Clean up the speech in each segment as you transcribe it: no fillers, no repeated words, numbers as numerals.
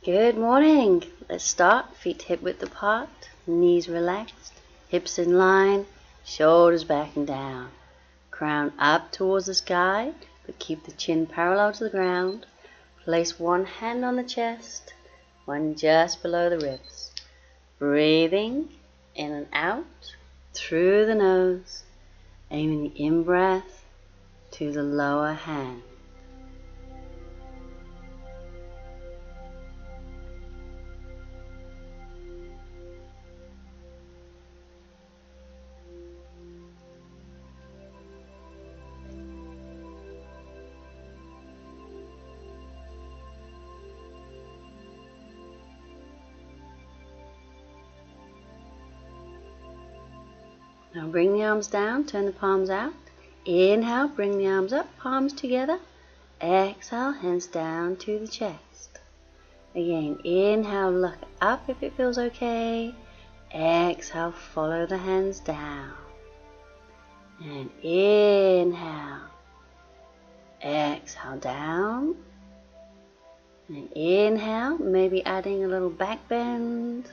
Good morning. Let's start. Feet hip width apart, knees relaxed, hips in line, shoulders back and down. Crown up towards the sky, but keep the chin parallel to the ground. Place one hand on the chest, one just below the ribs. Breathing in and out through the nose, aiming the in-breath to the lower hand. Now bring the arms down, turn the palms out. Inhale, bring the arms up, palms together. Exhale, hands down to the chest. Again, inhale, look up if it feels okay. Exhale, follow the hands down. And inhale. Exhale, down. And inhale, maybe adding a little back bend.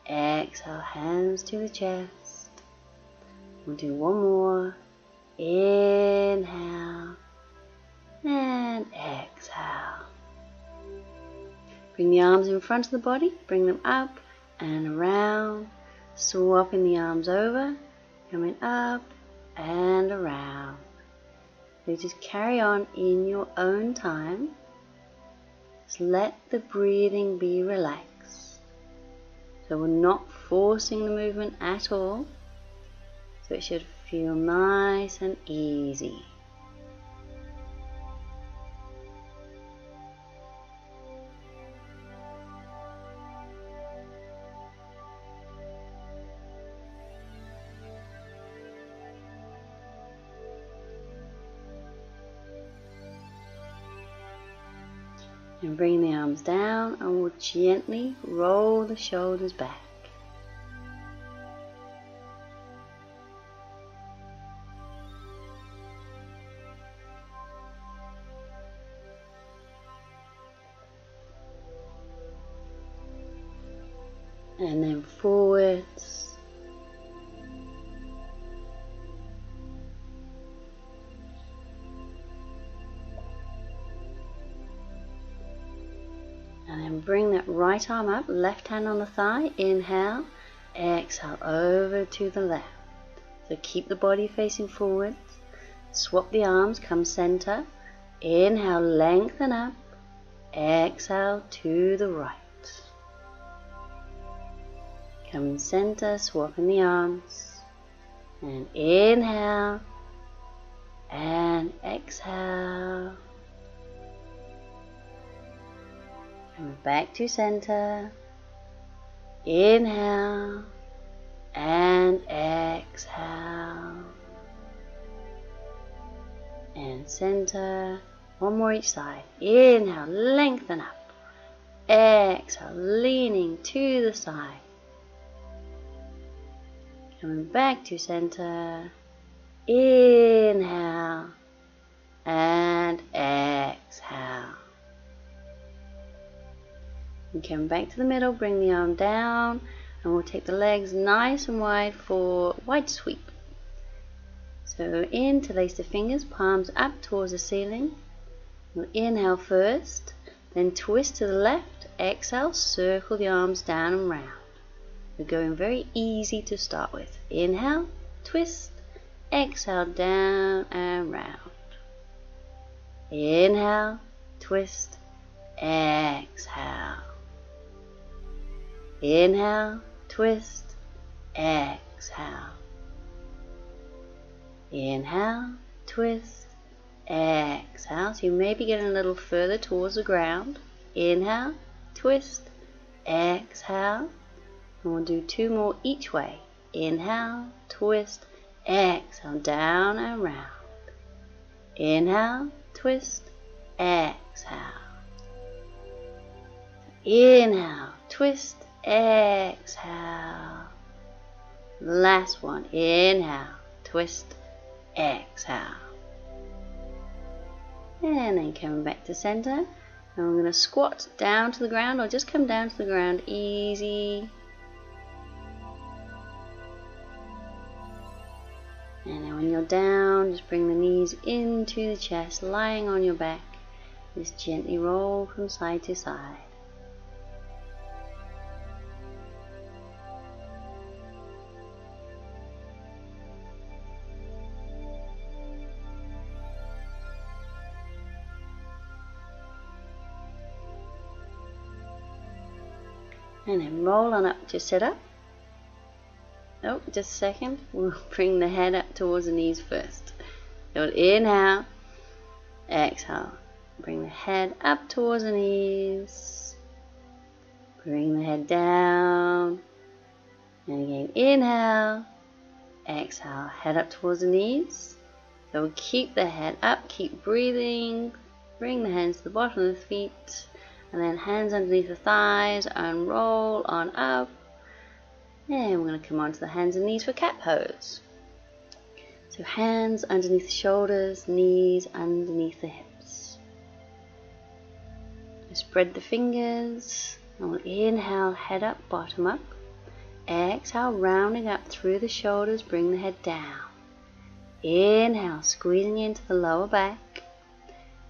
Exhale, hands to the chest. We'll do one more. Inhale and exhale. Bring the arms in front of the body, bring them up and around. Swapping the arms over, coming up and around. So just carry on in your own time. Just let the breathing be relaxed. So we're not forcing the movement at all. So it should feel nice and easy. And bring the arms down and we'll gently roll the shoulders back. And then forwards. And then bring that right arm up, left hand on the thigh, inhale, exhale over to the left. So keep the body facing forwards, swap the arms, come center, inhale, lengthen up, exhale to the right. Come in center, swapping the arms, and inhale, and exhale. Come back to center, inhale, and exhale. And center, one more each side. Inhale, lengthen up, exhale, leaning to the side. Coming back to center, inhale and exhale. And come back to the middle, bring the arm down, and we'll take the legs nice and wide for wide sweep. So interlace the fingers, palms up towards the ceiling. We'll inhale first, then twist to the left, exhale, circle the arms down and round. We're going very easy to start with. Inhale, twist, exhale, down and round. Inhale, twist, exhale. Inhale, twist, exhale. Inhale, twist, exhale. So you may be getting a little further towards the ground. Inhale, twist, exhale. And we'll do two more each way. Inhale, twist, exhale, down and round. Inhale, twist, exhale. Inhale, twist, exhale. Last one. Inhale, twist, exhale. And then coming back to center. And we're going to squat down to the ground, or just come down to the ground, easy. And then when you're down, just bring the knees into the chest, lying on your back. Just gently roll from side to side. And then roll on up to sit up. Oh, just a second. We'll bring the head up towards the knees first. So inhale, exhale. Bring the head up towards the knees. Bring the head down. And again, inhale, exhale. Head up towards the knees. So keep the head up, keep breathing. Bring the hands to the bottom of the feet. And then hands underneath the thighs and roll on up. And we're going to come onto the hands and knees for cat pose. So hands underneath the shoulders, knees underneath the hips. Spread the fingers. And we'll inhale, head up, bottom up. Exhale, rounding up through the shoulders, bring the head down. Inhale, squeezing into the lower back.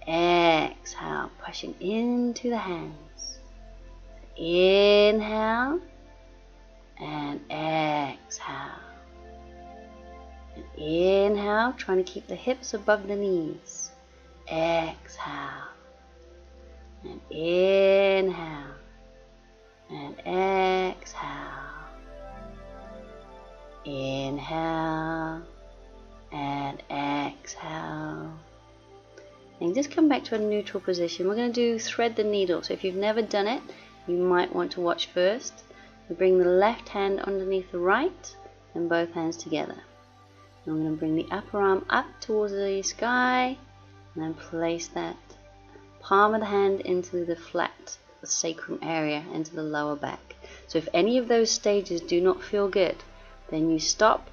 Exhale, pushing into the hands. Inhale and exhale. And inhale, trying to keep the hips above the knees. Exhale. And inhale. And exhale. Inhale. And exhale. And just come back to a neutral position. We're going to do thread the needle. So if you've never done it, you might want to watch first. We bring the left hand underneath the right and both hands together. And I'm going to bring the upper arm up towards the sky and then place that palm of the hand into the flat sacrum area, into the lower back. So if any of those stages do not feel good, then you stop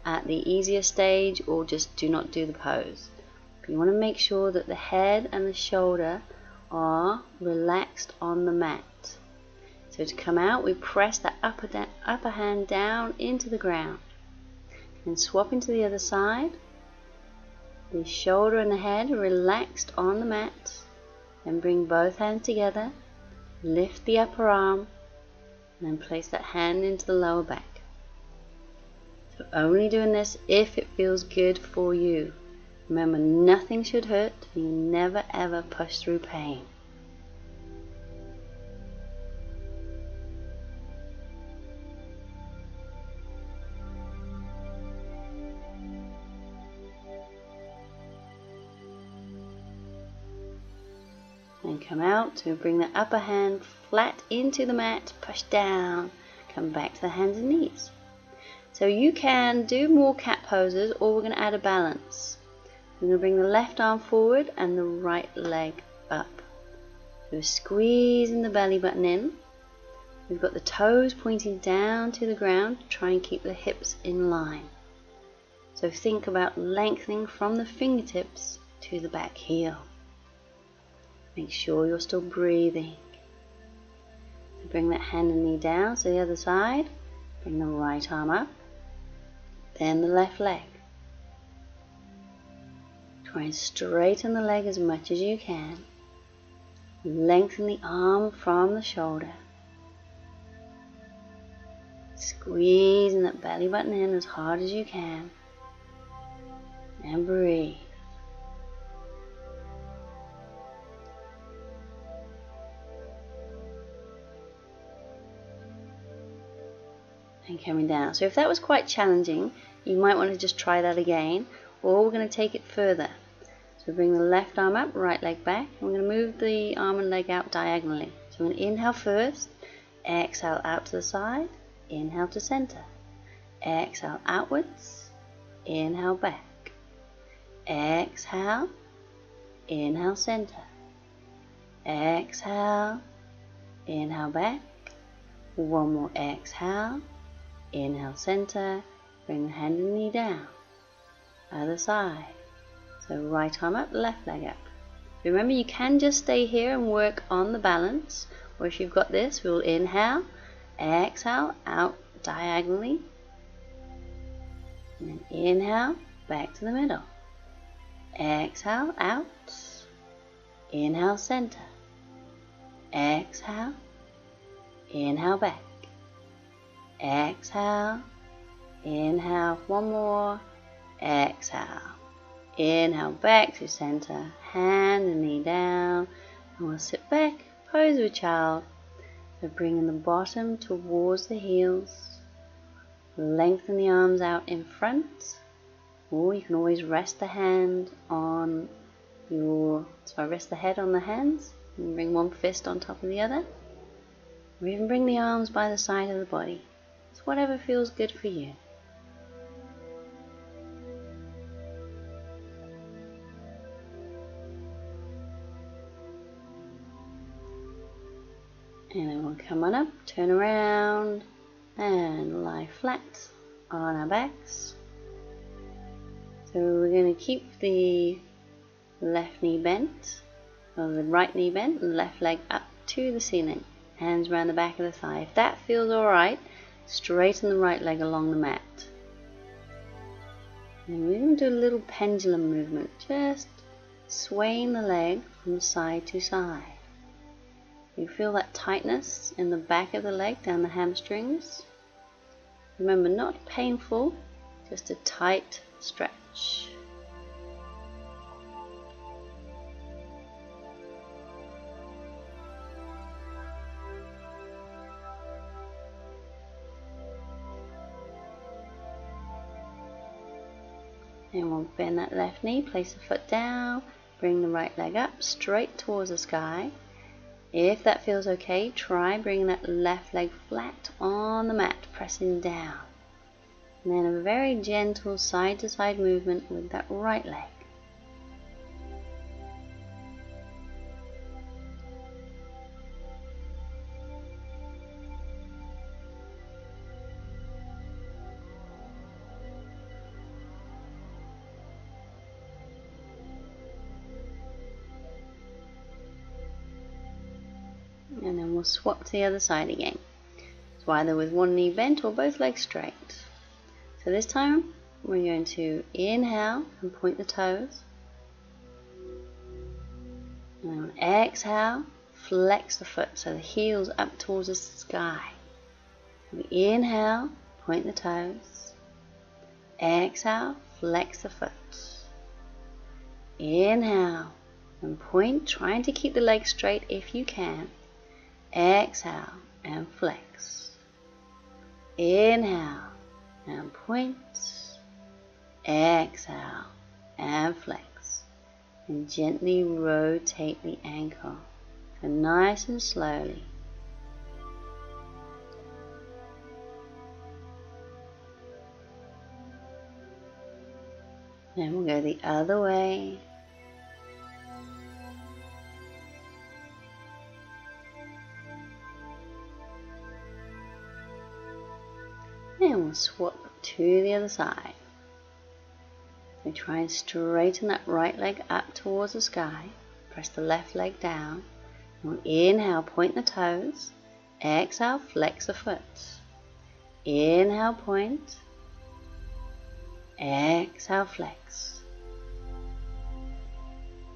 at the easier stage or just do not do the pose. You want to make sure that the head and the shoulder are relaxed on the mat. So to come out, we press that upper hand down into the ground. And swap into the other side. The shoulder and the head are relaxed on the mat. And bring both hands together. Lift the upper arm. And then place that hand into the lower back. So only doing this if it feels good for you. Remember, nothing should hurt. You never ever push through pain. And come out to bring the upper hand flat into the mat, push down, come back to the hands and knees. So you can do more cat poses, or we're going to add a balance. We're going to bring the left arm forward and the right leg up. So we're squeezing the belly button in. We've got the toes pointing down to the ground to try and keep the hips in line. So think about lengthening from the fingertips to the back heel. Make sure you're still breathing. So bring that hand and knee down to the other side. Bring the right arm up. Then the left leg. Try and straighten the leg as much as you can. Lengthen the arm from the shoulder. Squeezing that belly button in as hard as you can. And breathe. And coming down. So if that was quite challenging, you might want to just try that again. Or we're going to take it further. So bring the left arm up, right leg back. And we're going to move the arm and leg out diagonally. So we're going to inhale first, exhale out to the side, inhale to center. Exhale outwards, inhale back. Exhale, inhale center. Exhale, inhale back. One more exhale, inhale center. Bring the hand and knee down. Other side. So right arm up, left leg up. Remember, you can just stay here and work on the balance, or if you've got this, we'll inhale, exhale, out diagonally, and then inhale, back to the middle, exhale, out, inhale, center, exhale, inhale, back, exhale, inhale, one more, exhale, inhale, back to center, hand and knee down, and we'll sit back, pose with child. So bringing the bottom towards the heels, lengthen the arms out in front, or you can always rest the hand on rest the head on the hands, and bring one fist on top of the other, or even bring the arms by the side of the body. It's whatever feels good for you. And then we'll come on up, turn around, and lie flat on our backs. So we're going to keep the left knee bent, or the right knee bent, and left leg up to the ceiling. Hands around the back of the thigh. If that feels alright, straighten the right leg along the mat. And we're going to do a little pendulum movement, just swaying the leg from side to side. You feel that tightness in the back of the leg, down the hamstrings. Remember, not painful, just a tight stretch. And we'll bend that left knee, place the foot down, bring the right leg up, straight towards the sky. If that feels okay, try bringing that left leg flat on the mat, pressing down. And then a very gentle side-to-side movement with that right leg. And then we'll swap to the other side again. So either with one knee bent or both legs straight. So this time we're going to inhale and point the toes. And then exhale, flex the foot so the heel's up towards the sky. We inhale, point the toes. Exhale, flex the foot. Inhale and point, trying to keep the legs straight if you can. Exhale and flex. Inhale and point. Exhale and flex. And gently rotate the ankle. So nice and slowly. Then we'll go the other way. And we'll swap to the other side. So try and straighten that right leg up towards the sky. Press the left leg down. We'll inhale, point the toes. Exhale, flex the foot. Inhale, point. Exhale, flex.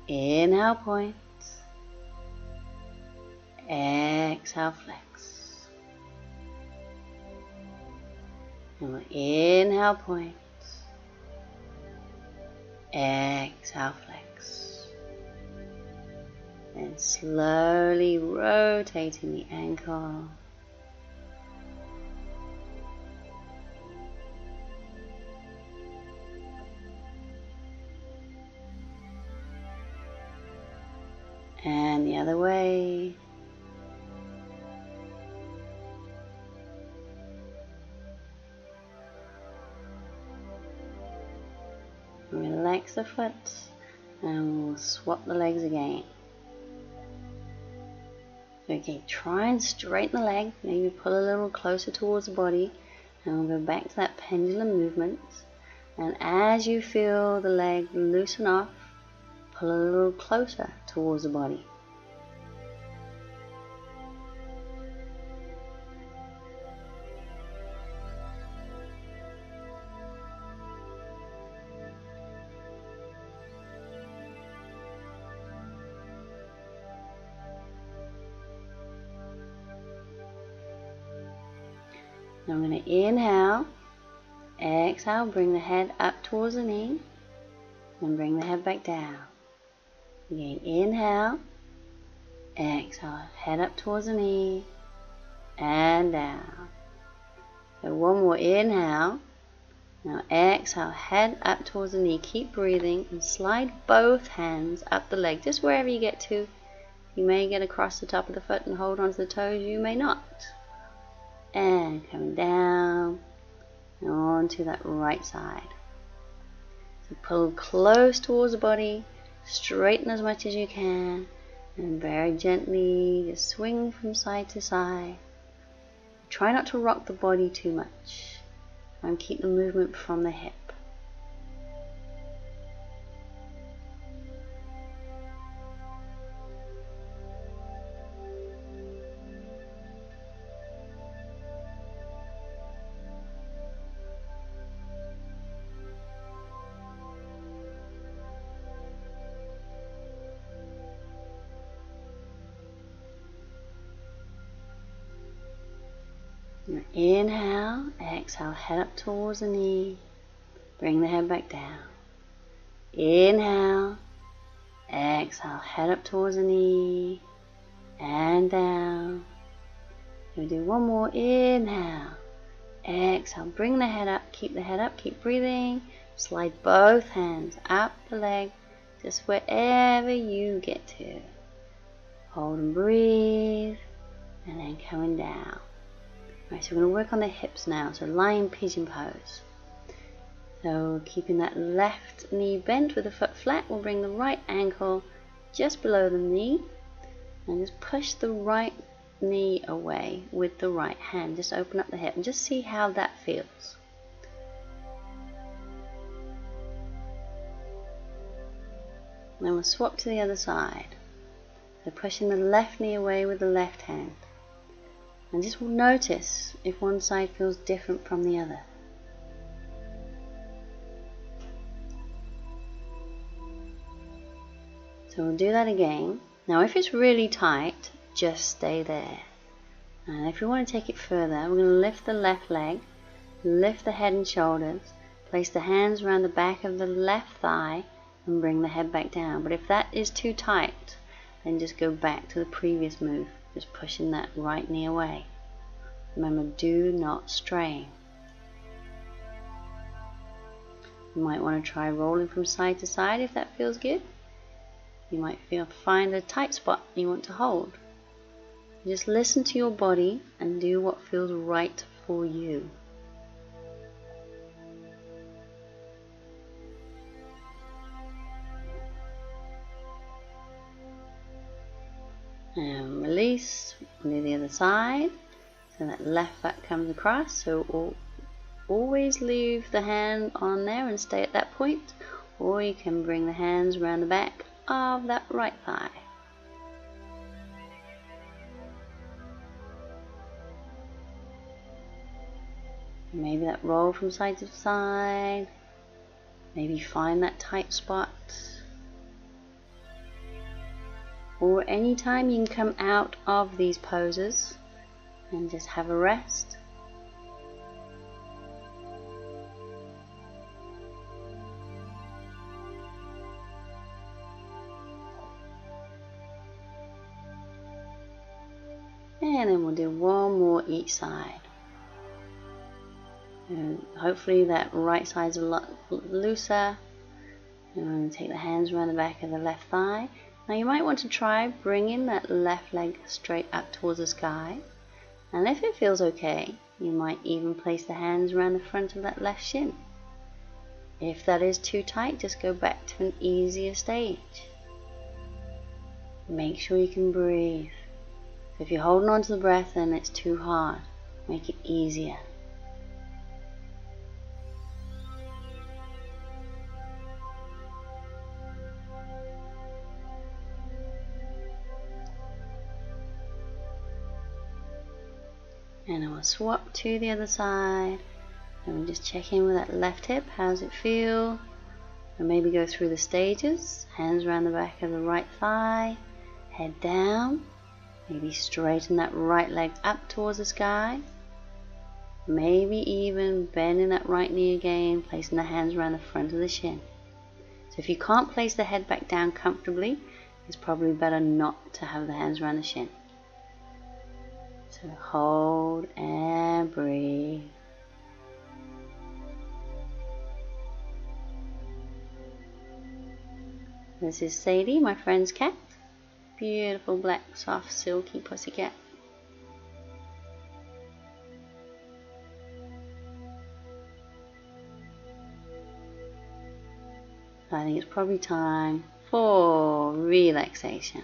Inhale, point. Exhale, flex. And we'll inhale, point. Exhale, flex. Then slowly rotating the ankle. And the other way. Relax the foot and we'll swap the legs again. Okay, try and straighten the leg, maybe pull a little closer towards the body, and we'll go back to that pendulum movement. And as you feel the leg loosen off, pull a little closer towards the body. Now I'm going to inhale, exhale, bring the head up towards the knee, and bring the head back down. Again, inhale, exhale, head up towards the knee, and down. So one more inhale, now exhale, head up towards the knee, keep breathing, and slide both hands up the leg, just wherever you get to. You may get across the top of the foot and hold onto the toes, you may not. And coming down and onto that right side. So pull close towards the body, straighten as much as you can, and very gently just swing from side to side. Try not to rock the body too much. Try and keep the movement from the hip. Inhale, exhale, head up towards the knee, bring the head back down. Inhale, exhale, head up towards the knee, and down. We'll do one more, inhale, exhale, bring the head up, keep breathing, slide both hands up the leg, just wherever you get to. Hold and breathe, and then coming down. Right, so we're going to work on the hips now, so lying pigeon pose. So keeping that left knee bent with the foot flat, we'll bring the right ankle just below the knee and just push the right knee away with the right hand. Just open up the hip and just see how that feels. Then we'll swap to the other side. So pushing the left knee away with the left hand. And just notice if one side feels different from the other. So we'll do that again. Now if it's really tight, just stay there. And if you want to take it further, we're going to lift the left leg, lift the head and shoulders, place the hands around the back of the left thigh and bring the head back down. But if that is too tight, then just go back to the previous move. Just pushing that right knee away. Remember, do not strain. You might want to try rolling from side to side if that feels good. You might find a tight spot you want to hold. Just listen to your body and do what feels right for you. And release, do the other side, so that left foot comes across. So always leave the hand on there and stay at that point, or you can bring the hands around the back of that right thigh. Maybe that roll from side to side, maybe find that tight spot. Or anytime you can come out of these poses and just have a rest. And then we'll do one more each side. And hopefully that right side's a lot looser. And I'm going to take the hands around the back of the left thigh. Now you might want to try bringing that left leg straight up towards the sky, and if it feels okay, you might even place the hands around the front of that left shin. If that is too tight, just go back to an easier stage. Make sure you can breathe. If you're holding on to the breath, then it's too hard. Make it easier. And then we'll swap to the other side. And we'll just check in with that left hip. How does it feel? And maybe go through the stages. Hands around the back of the right thigh. Head down. Maybe straighten that right leg up towards the sky. Maybe even bending that right knee again, placing the hands around the front of the shin. So if you can't place the head back down comfortably, it's probably better not to have the hands around the shin. So hold and breathe. This is Sadie, my friend's cat. Beautiful black, soft, silky pussycat. I think it's probably time for relaxation.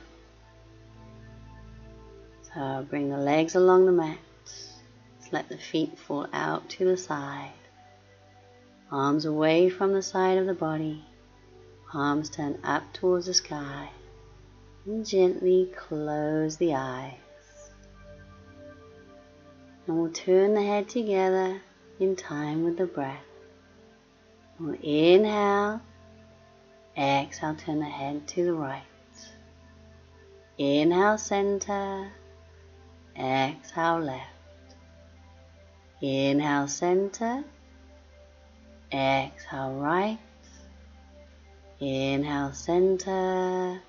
So bring the legs along the mat. Just let the feet fall out to the side. Arms away from the side of the body. Arms turn up towards the sky. And gently close the eyes. And we'll turn the head together in time with the breath. We'll inhale. Exhale, turn the head to the right. Inhale, center. Exhale, left. Inhale, center. Exhale, right. Inhale, center.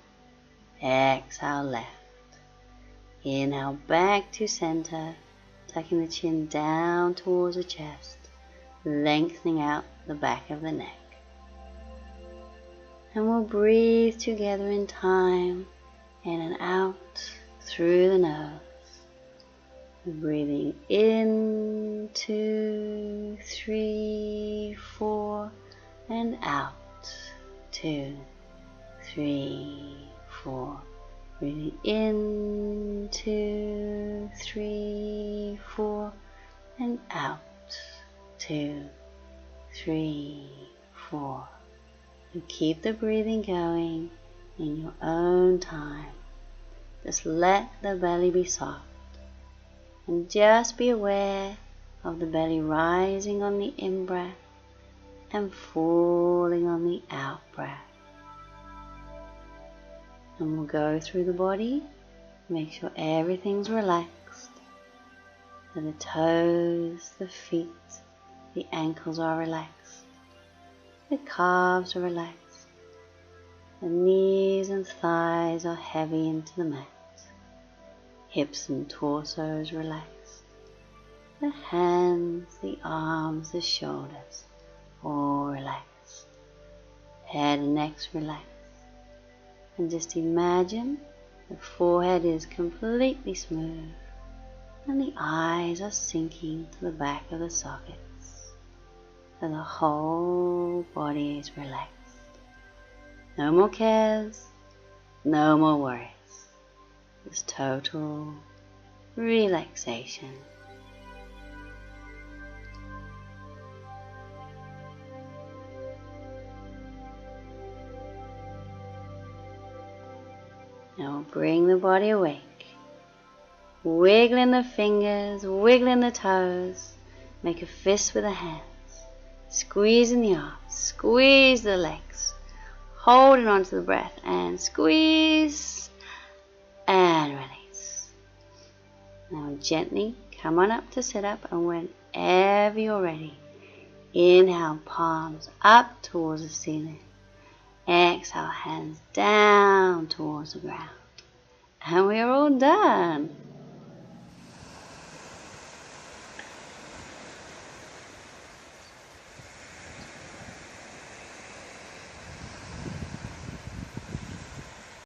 Exhale, left. Inhale, back to center. Tucking the chin down towards the chest. Lengthening out the back of the neck. And we'll breathe together in time, in and out through the nose. We're breathing in, 2, 3, 4, and out, 2, 3, 4. Breathing in, 2, 3, 4, and out, 2, 3, 4. And keep the breathing going in your own time. Just let the belly be soft. And just be aware of the belly rising on the in-breath and falling on the out-breath. And we'll go through the body. Make sure everything's relaxed. So the toes, the feet, the ankles are relaxed. The calves are relaxed. The knees and thighs are heavy into the mat. Hips and torsos relaxed. The hands, the arms, the shoulders, all relaxed. Head and neck's relaxed. And just imagine the forehead is completely smooth and the eyes are sinking to the back of the sockets. So the whole body is relaxed. No more cares, no more worries. Just total relaxation. Now we'll bring the body awake. Wiggling the fingers, wiggling the toes. Make a fist with the hands. Squeezing the arms, squeeze the legs, holding on to the breath and squeeze and release. Now gently come on up to sit up, and whenever you're ready, inhale, palms up towards the ceiling. Exhale, hands down towards the ground. And we're all done.